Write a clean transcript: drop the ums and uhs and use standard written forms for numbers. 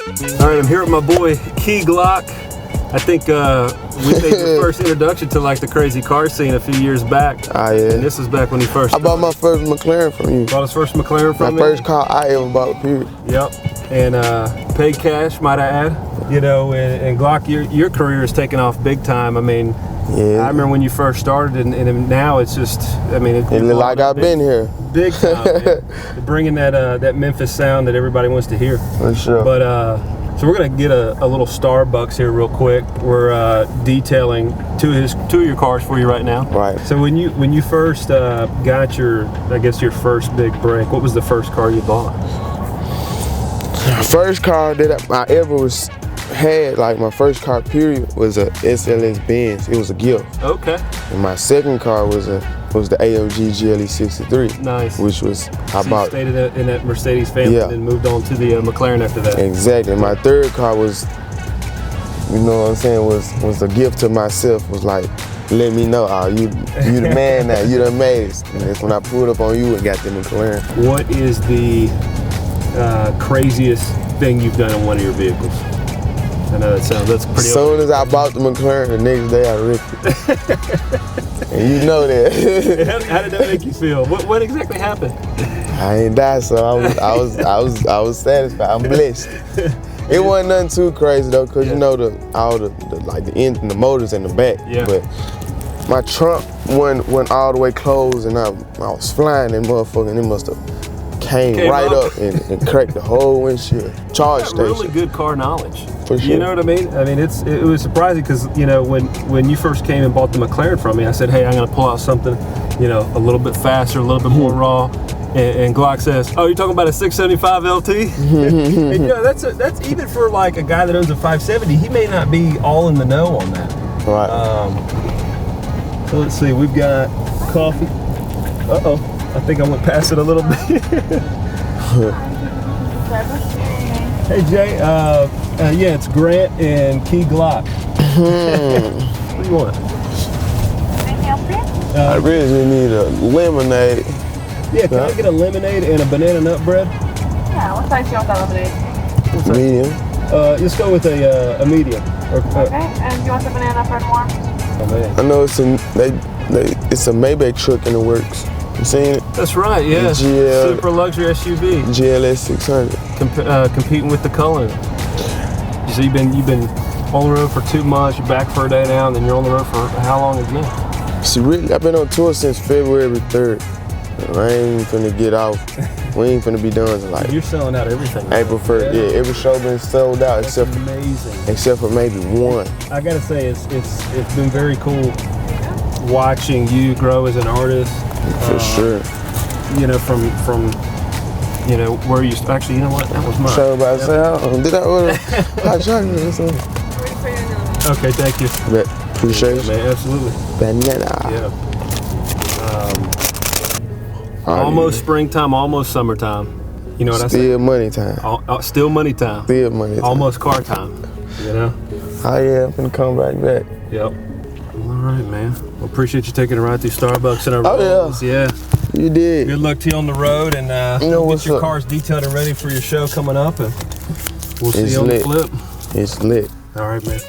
All right, I'm here with my boy Key Glock. I think we made your first introduction to like the crazy car scene a few years back. Ah, yeah. And this was back when he first I bought my first McLaren from you. bought his first McLaren from my first car I ever bought, period. Yep. And paid cash, might I add. You know, and Glock, your career is taking off big time. I mean, yeah. I remember when you first started, and now it's just, I mean, it look like I've been here. Big time, man. Bringing that Memphis sound that everybody wants to hear. For sure. But so we're gonna get a little Starbucks here real quick. We're detailing two of your cars for you right now. Right. So when you first got your first big break, what was the first car you bought? First car that I ever had, like my first car period, was a SLS Benz. It was a gift. Okay. And my second car was the AMG GLE 63. Nice. Which was I stayed in that Mercedes family, and then moved on to the McLaren after that. Exactly. My third car was, you know what I'm saying, was a gift to myself. Was like, let me know, oh, you the man now, you done made it. And that's when I pulled up on you and got the McLaren. What is the craziest thing you've done in one of your vehicles? I know that's pretty. As soon as I bought the McLaren, the next day I ripped it. And you know that. How did that make you feel? What exactly happened? I ain't died, so I was satisfied. I'm blessed. It wasn't nothing too crazy though, cause you know the engine, the motors in the back. Yeah. But my trunk went all the way closed, and I was flying that motherfucker, and it must have came right up and cracked the whole windshield. Charge station. Really good car knowledge. For sure. You know what I mean? I mean, it was surprising because, you know, when you first came and bought the McLaren from me, I said, hey, I'm gonna pull out something, you know, a little bit faster, a little bit more raw. And Glock says, oh, you're talking about a 675 LT? And you know, that's even for like a guy that owns a 570, he may not be all in the know on that. Right. So let's see, we've got coffee. Uh-oh. I think I went past it a little bit. Hey Jay, yeah, it's Grant and Key Glock. What do you want? I really need a lemonade. Yeah, can I get a lemonade and a banana nut bread? Yeah, what size do you want that lemonade? Medium. Let's go with a medium. Okay, and do you want the banana bread warm? Oh, man. I know it's a Maybach truck in the works. You seen it? That's right, yeah. Super luxury SUV. GLS 600. Competing with the Cullen. So you've been on the road for 2 months. You're back for a day now, and then you're on the road for how long again? See, really, I've been on tour since February 3rd. I ain't finna get off. We ain't finna be done till like. You're selling out everything. April 1st. Yeah, every show been sold out. That's amazing. Except for maybe one. I gotta say, it's been very cool watching you grow as an artist. For sure. You know, from you know where you actually, you know what, that was mine. So about to say, did I order hot chocolate or something? Okay, thank you. But appreciate it, man. Absolutely. Banana. Yeah. Almost springtime, almost summertime. You know what I say? Still money time. Still money time. Still money time. Almost car time. You know. Oh yeah, I'm gonna come right back. Yep. All right, man. Well, appreciate you taking a ride through Starbucks and our Rolls. Yeah. You did. Good luck to you on the road, and get your cars detailed and ready for your show coming up, and we'll see you on the flip. It's lit. All right, man.